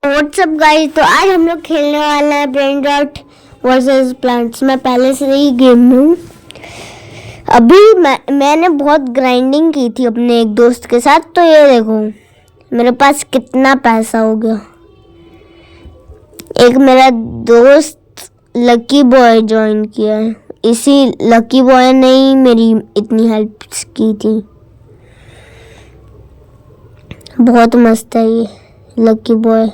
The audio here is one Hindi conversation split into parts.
व्हाट्सअप गाइस, तो आज हम लोग खेलने वाले हैं ब्रेन रॉट वर्सेस प्लांट्स। मैं पहले से ही गेम में हूँ। अभी मैंने बहुत ग्राइंडिंग की थी अपने एक दोस्त के साथ। तो ये देखो मेरे पास कितना पैसा हो गया। एक मेरा दोस्त लकी बॉय ज्वाइन किया है। इसी लकी बॉय ने ही मेरी इतनी हेल्प की थी। बहुत मस्त है ये लकी बॉय।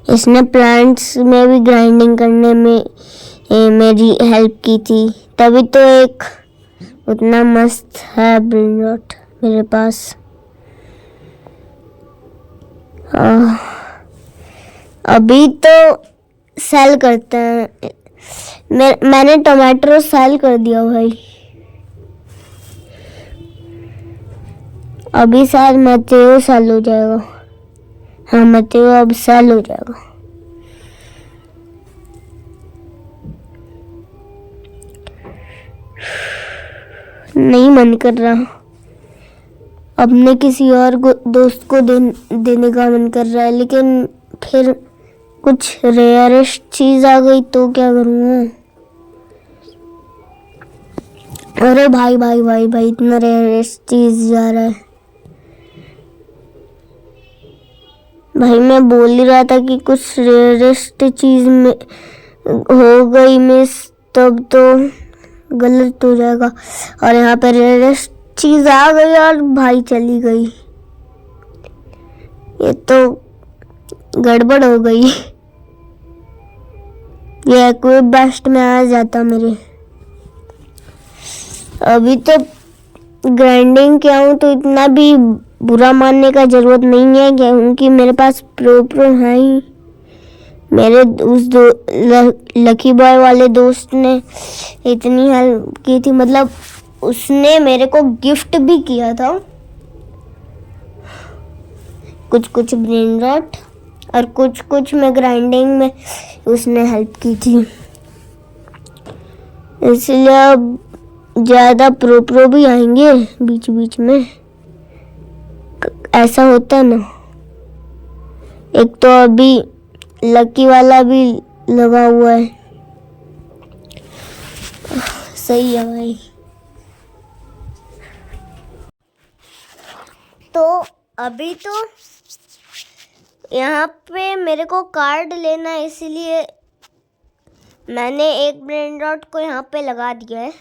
इसने प्लांट्स में भी ग्राइंडिंग करने में मेरी हेल्प की थी, तभी तो एक उतना मस्त है ब्रेन रॉट मेरे पास। अभी तो सेल करते हैं। मैंने टमाटर सेल कर दिया भाई। अभी शायद मैथ्यू सेल हो जाएगा। हाँ, मैथ्यू अब सेल हो जाएगा। नहीं मन कर रहा। अपने किसी और दोस्त को देने का मन कर रहा है, लेकिन फिर कुछ रेयरेस्ट चीज आ गई तो क्या करूँगा। अरे भाई भाई भाई भाई, इतना रेयरेस्ट चीज जा रहा है। भाई मैं बोल ही रहा था कि कुछ रेयरेस्ट चीज में हो गई मिस, तब तो गलत हो जाएगा। और यहाँ पर रेयरेस्ट चीज आ गई और भाई चली गई। ये तो गड़बड़ हो गई। ये एक्विप बेस्ट में आ जाता मेरे। अभी तो ग्राइंडिंग किया हूँ तो इतना भी बुरा मानने का जरूरत नहीं है, क्योंकि मेरे पास प्रो है ही। मेरे उस लकी बॉय वाले दोस्त ने इतनी हेल्प की थी, मतलब उसने मेरे को गिफ्ट भी किया था कुछ कुछ ब्रेन रॉट, और कुछ कुछ में ग्राइंडिंग में उसने हेल्प की थी। इसलिए अब ज़्यादा प्रो भी आएंगे बीच बीच में। ऐसा होता है ना। एक तो अभी लकी वाला भी लगा हुआ है। सही है भाई। तो अभी तो यहाँ पे मेरे को कार्ड लेना है, इसलिए मैंने एक ब्रेन रॉट को यहाँ पे लगा दिया है।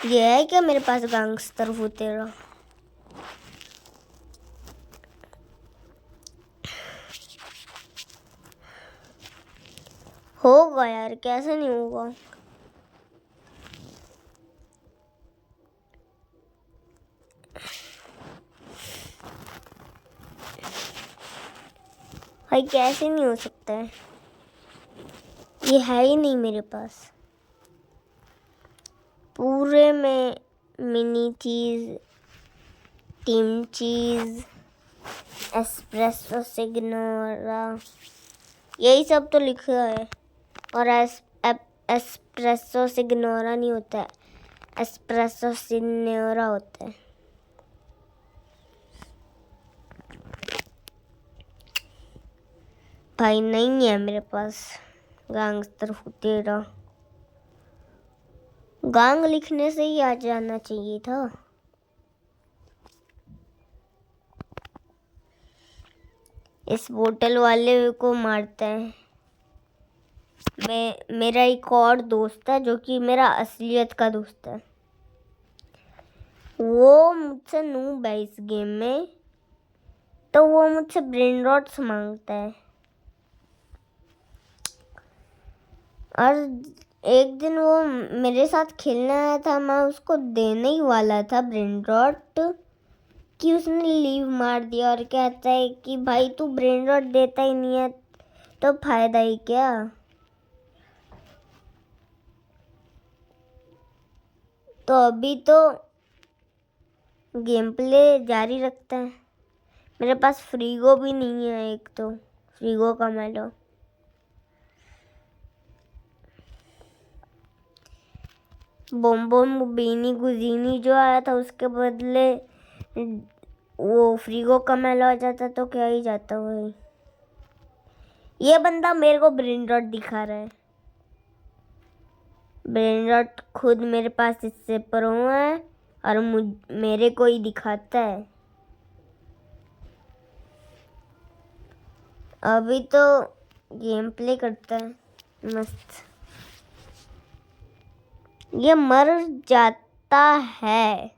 ये है क्या मेरे पास गैंगस्टर हो तेरा। होगा यार, कैसे नहीं होगा। भाई कैसे नहीं हो सकता है, ये है ही नहीं मेरे पास। पूरे में मिनी चीज, टीम चीज, एस्प्रेसो सिग्नोरा, यही सब तो लिखा है। और एस्प्रेसो सिग्नोरा नहीं होता है, एस्प्रेसो सिग्नोरा होता है। भाई नहीं है मेरे पास गैंगस्टर तेरा। गांग लिखने से ही आ जाना चाहिए था। इस बोतल वाले को मारते हैं। मेरा एक और दोस्त है जो कि मेरा असलियत का दोस्त है। वो मुझसे नूब है इस गेम में, तो वो मुझसे ब्रेन रॉट्स मांगता है। और एक दिन वो मेरे साथ खेलने आया था, मैं उसको देने ही वाला था ब्रेन रॉट, कि उसने लीव मार दिया और कहता है कि भाई तू ब्रेन रॉट देता ही नहीं है तो फायदा ही क्या। तो अभी तो गेम प्ले जारी रखते हैं। मेरे पास फ्रीगो भी नहीं है, एक तो फ्रीगो का मेलो। बोम्बो बीनी गुजीनी जो आया था उसके बदले वो फ्रीगो का मेला हो जाता तो क्या ही जाता वही। ये बंदा मेरे को ब्रेन रॉट दिखा रहा है। ब्रेन रॉट खुद मेरे पास इससे प्रो है और मेरे को ही दिखाता है। अभी तो गेम प्ले करता है मस्त। ये मर जाता है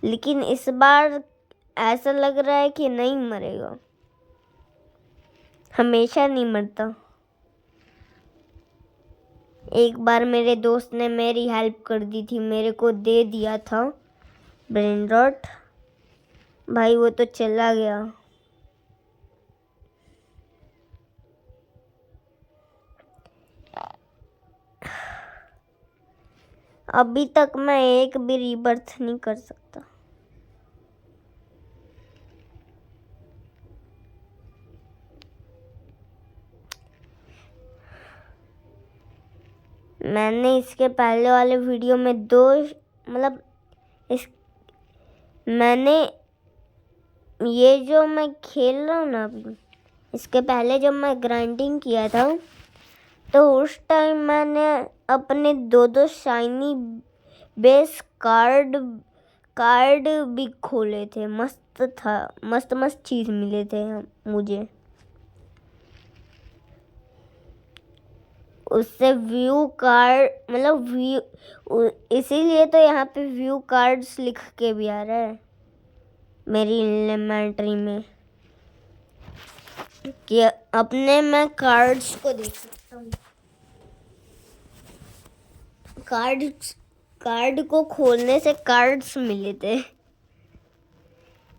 लेकिन इस बार ऐसा लग रहा है कि नहीं मरेगा। हमेशा नहीं मरता। एक बार मेरे दोस्त ने मेरी हेल्प कर दी थी, मेरे को दे दिया था ब्रेन रॉट। भाई वो तो चला गया। अभी तक मैं एक भी रीबर्थ नहीं कर सकता। मैंने इसके पहले वाले वीडियो में मैंने ये जो मैं खेल रहा हूँ ना अभी, इसके पहले जब मैं ग्राइंडिंग किया था तो उस टाइम मैंने अपने दो शाइनी बेस कार्ड भी खोले थे। मस्त था, मस्त चीज मिले थे मुझे। उससे व्यू कार्ड इसीलिए तो यहाँ पे व्यू कार्ड्स लिख के भी आ रहा है मेरी इन्वेंटरी में कि अपने मैं कार्ड्स को देख सकता हूँ। कार्ड को खोलने से कार्ड्स मिले थे।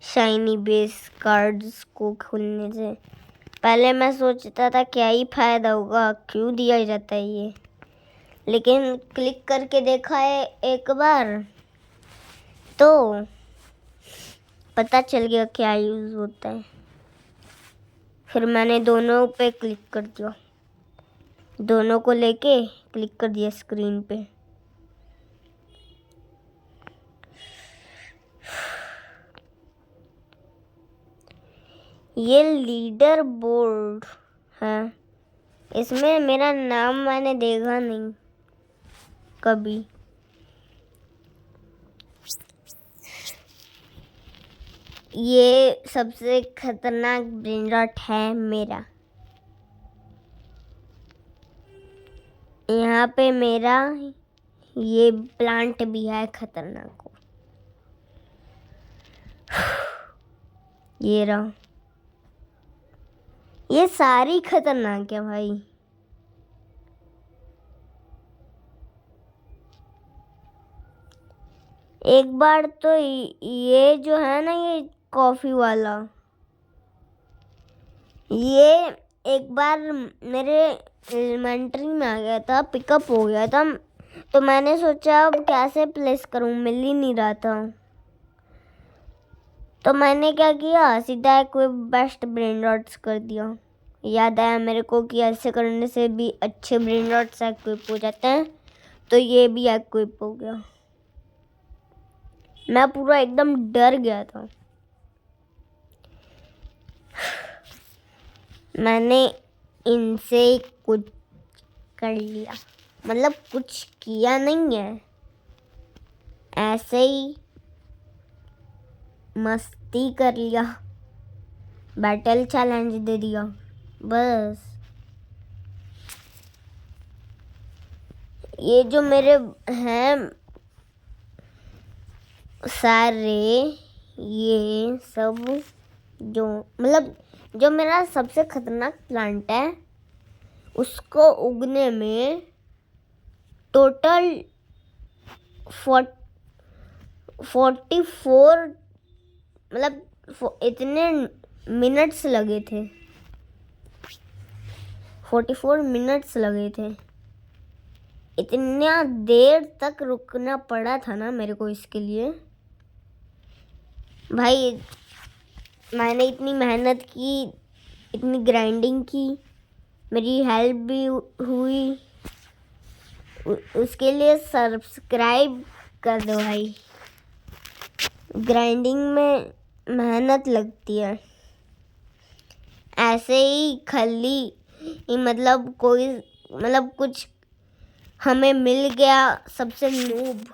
शाइनी बेस कार्ड्स को खोलने से पहले मैं सोचता था क्या ही फायदा होगा, क्यों दिया जाता है ये, लेकिन क्लिक करके देखा है एक बार तो पता चल गया क्या यूज होता है। फिर मैंने दोनों पे क्लिक कर दिया, दोनों को लेके क्लिक कर दिया स्क्रीन पे। ये लीडर बोर्ड है, इसमें मेरा नाम मैंने देखा नहीं कभी। ये सबसे खतरनाक ब्रेन रॉट है मेरा। यहाँ पे मेरा ये प्लांट भी है खतरनाक। ये रहा, ये सारी खतरनाक है भाई। एक बार तो ये जो है ना, ये कॉफी वाला, ये एक बार मेरे एलिमेंट्री में आ गया था, पिकअप हो गया था, तो मैंने सोचा अब कैसे प्लेस करूं, मिल ही नहीं रहा था। तो मैंने क्या किया, सीधा इक्विप बेस्ट ब्रेन रॉट्स कर दिया। याद आया मेरे को कि ऐसे करने से भी अच्छे ब्रेन रॉट्स इक्विप हो जाते हैं, तो ये भी इक्विप हो गया। मैं पूरा एकदम डर गया था। मैंने इनसे कुछ कर लिया, मतलब कुछ किया नहीं है, ऐसे ही मस्ती कर लिया, बैटल चैलेंज दे दिया बस। ये जो मेरे हैं सारे, ये सब जो मेरा सबसे खतरनाक प्लांट है, उसको उगने में टोटल 44 इतने मिनट्स लगे थे। 44 मिनट्स लगे थे। इतना देर तक रुकना पड़ा था ना मेरे को इसके लिए। भाई मैंने इतनी मेहनत की, इतनी ग्राइंडिंग की, मेरी हेल्प भी हुई, उसके लिए सब्सक्राइब कर दो भाई। ग्राइंडिंग में मेहनत लगती है। ऐसे ही खली मतलब कुछ हमें मिल गया सबसे नूब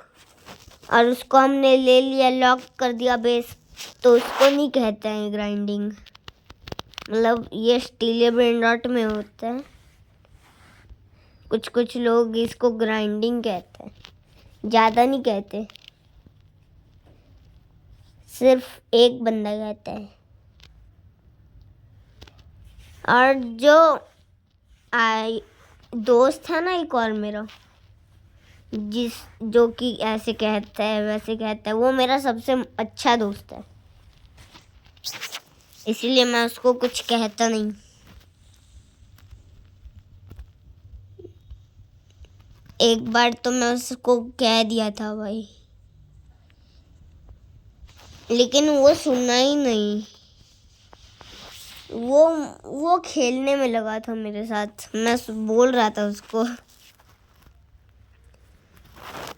और उसको हमने ले लिया, लॉक कर दिया बेस, तो उसको नहीं कहते हैं ग्राइंडिंग। मतलब ये स्टीलियर ब्रेन रॉट में होता है। कुछ लोग इसको ग्राइंडिंग कहते हैं, ज़्यादा नहीं कहते, सिर्फ एक बंदा कहता है। और दोस्त है ना एक और मेरा, जो कि ऐसे कहता है वैसे कहता है, वो मेरा सबसे अच्छा दोस्त है, इसीलिए मैं उसको कुछ कहता नहीं। एक बार तो मैं उसको कह दिया था भाई, लेकिन वो सुनना ही नहीं। वो खेलने में लगा था मेरे साथ। मैं बोल रहा था उसको,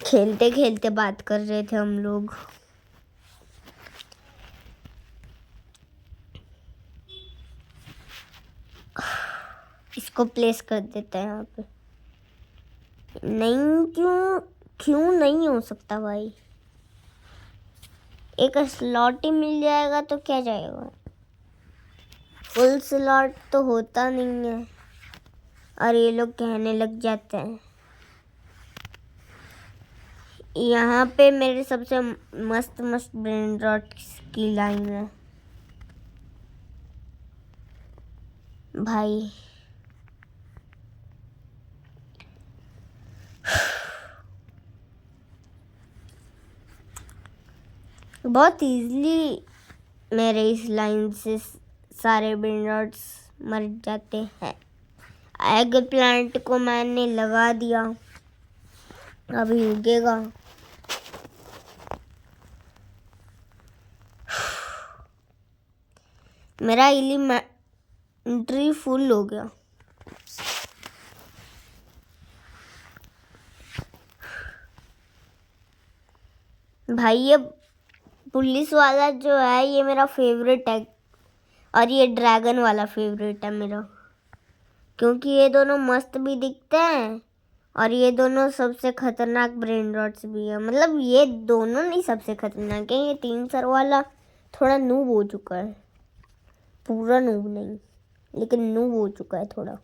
खेलते खेलते बात कर रहे थे हम लोग। इसको प्लेस कर देते हैं यहाँ पे। नहीं, क्यों नहीं हो सकता भाई? एक स्लॉट ही मिल जाएगा तो क्या जाएगा, फुल स्लॉट तो होता नहीं है। और ये लोग कहने लग जाते हैं। यहाँ पे मेरे सबसे मस्त ब्रेन रॉट की लाइन है भाई। बहुत इजीली मेरे इस लाइन से सारे ब्रेन रॉट्स मर जाते हैं। एग प्लांट को मैंने लगा दिया, अभी उगेगा। मेरा एलिमेंट्री फुल हो गया। भाई ये पुलिस वाला जो है ये मेरा फेवरेट है, और ये ड्रैगन वाला फेवरेट है मेरा, क्योंकि ये दोनों मस्त भी दिखते हैं और ये दोनों सबसे खतरनाक ब्रेन रॉट्स भी है। मतलब ये दोनों नहीं सबसे खतरनाक है, ये 3 सर वाला थोड़ा नूब हो चुका है, पूरा नूब नहीं लेकिन नूब हो चुका है थोड़ा।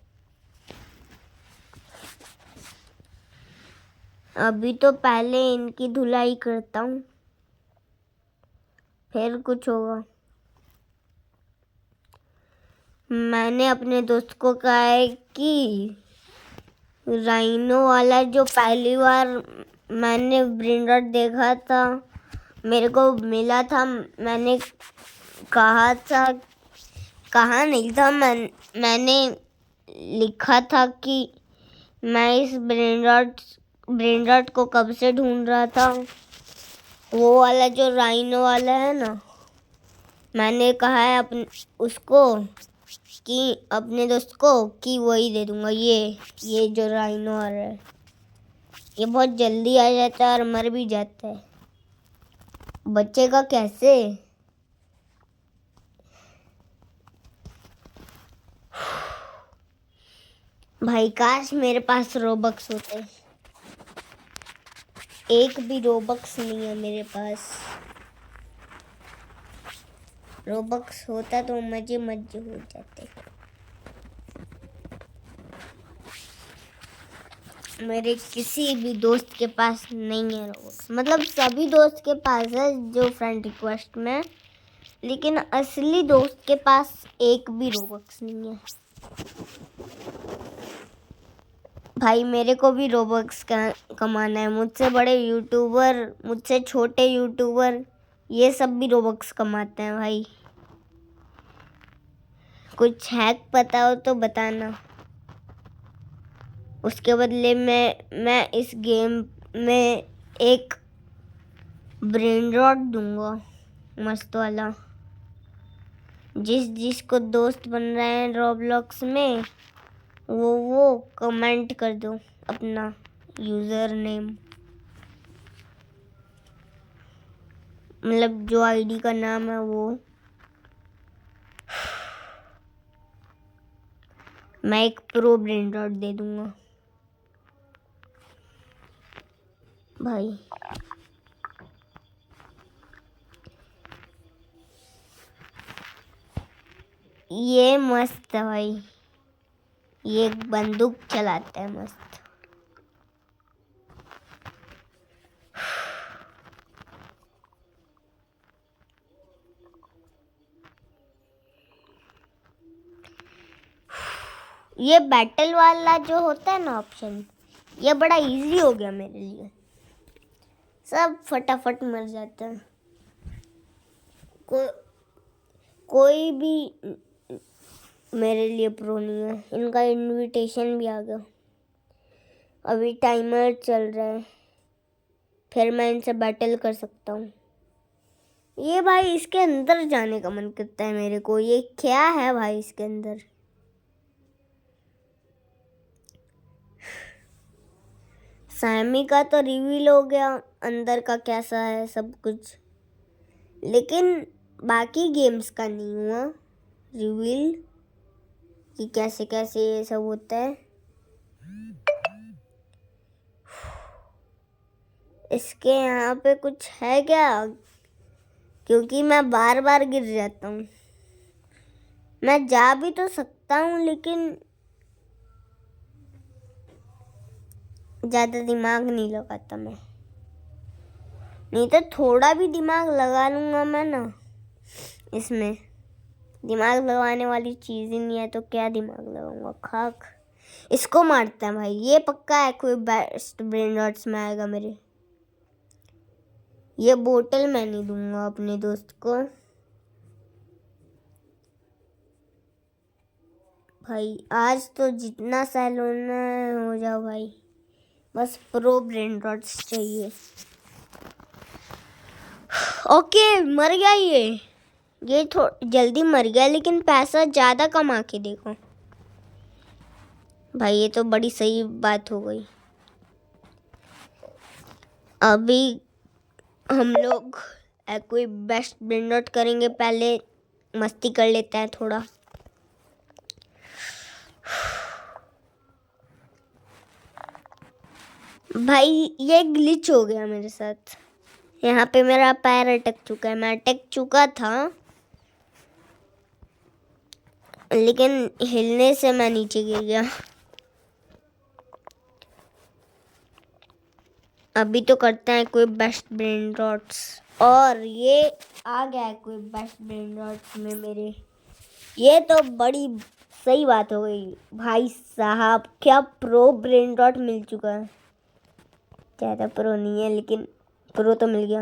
अभी तो पहले इनकी धुलाई करता हूँ, फिर कुछ होगा। मैंने अपने दोस्त को कहा है कि राइनो वाला जो पहली बार मैंने ब्रेन रॉट देखा था, मेरे को मिला था, मैंने कहा नहीं था, मैंने लिखा था कि मैं इस ब्रेन रॉट को कब से ढूंढ रहा था। वो वाला जो राइनो वाला है ना, मैंने कहा है उसको कि अपने दोस्त को कि वही दे दूंगा। ये जो राइनो वाला है ये बहुत जल्दी आ जाता है और मर भी जाता है। बचेगा कैसे? भाई काश मेरे पास रोबक्स होते। एक भी रोबक्स नहीं है मेरे पास। रोबक्स होता तो मजे हो जाते। मेरे किसी भी दोस्त के पास नहीं है रोबक्स। मतलब सभी दोस्त के पास है जो फ्रेंड रिक्वेस्ट में, लेकिन असली दोस्त के पास एक भी रोबक्स नहीं है। भाई मेरे को भी रोबक्स कमाना है। मुझसे बड़े यूट्यूबर, मुझसे छोटे यूट्यूबर, ये सब भी रोबक्स कमाते हैं भाई। कुछ हैक पता हो तो बताना, उसके बदले मैं इस गेम में एक ब्रेन रॉट दूंगा मस्त वाला। जिसको दोस्त बन रहे हैं रोब्लॉक्स में, वो कमेंट कर दो अपना यूज़र नेम। मतलब जो आईडी का नाम है वो। मैं एक प्रो ब्रेन रॉट दे दूंगा भाई। ये मस्त है भाई, ये बंदूक चलाता है मस्त। ये बैटल वाला जो होता है ना ऑप्शन, ये बड़ा इजी हो गया मेरे लिए, सब फटाफट मर जाता है। कोई भी मेरे लिए प्रो नहीं है। इनका इनविटेशन भी आ गया, अभी टाइमर चल रहा है, फिर मैं इनसे बैटल कर सकता हूँ। ये भाई इसके अंदर जाने का मन करता है मेरे को। ये क्या है भाई इसके अंदर? सैमी का तो रिवील हो गया अंदर का कैसा है सब कुछ, लेकिन बाकी गेम्स का नहीं हुआ रिवील कि कैसे कैसे ये सब होता है। इसके यहाँ पे कुछ है क्या? क्योंकि मैं बार बार गिर जाता हूँ। मैं जा भी तो सकता हूँ लेकिन ज़्यादा दिमाग नहीं लगाता मैं। नहीं तो थोड़ा भी दिमाग लगा लूँगा मैं ना, इसमें दिमाग लगाने वाली चीज़ ही नहीं है तो क्या दिमाग लगाऊंगा। खाक इसको मारता है भाई, ये पक्का है कोई बेस्ट ब्रेन रॉट्स में आएगा मेरे। ये बोतल मैं नहीं दूंगा अपने दोस्त को भाई। आज तो जितना सैलून हो जाओ भाई, बस प्रो ब्रेन रॉट्स चाहिए। ओके मर गया ये थोड़ा जल्दी मर गया, लेकिन पैसा ज़्यादा कमा के देखो भाई, ये तो बड़ी सही बात हो गई। अभी हम लोग कोई बेस्ट ब्रेन रॉट करेंगे, पहले मस्ती कर लेते हैं थोड़ा। भाई ये ग्लिच हो गया मेरे साथ, यहाँ पे मेरा पैर अटक चुका है। मैं अटक चुका था लेकिन हिलने से मैं नीचे गिर गया। अभी तो करते हैं कोई बेस्ट ब्रेन रॉट्स, और ये आ गया है कोई बेस्ट ब्रेन रॉट्स में मेरे। ये तो बड़ी सही बात हो गई भाई साहब, क्या प्रो ब्रेन रॉट मिल चुका है। ज़्यादा प्रो नहीं है लेकिन प्रो तो मिल गया।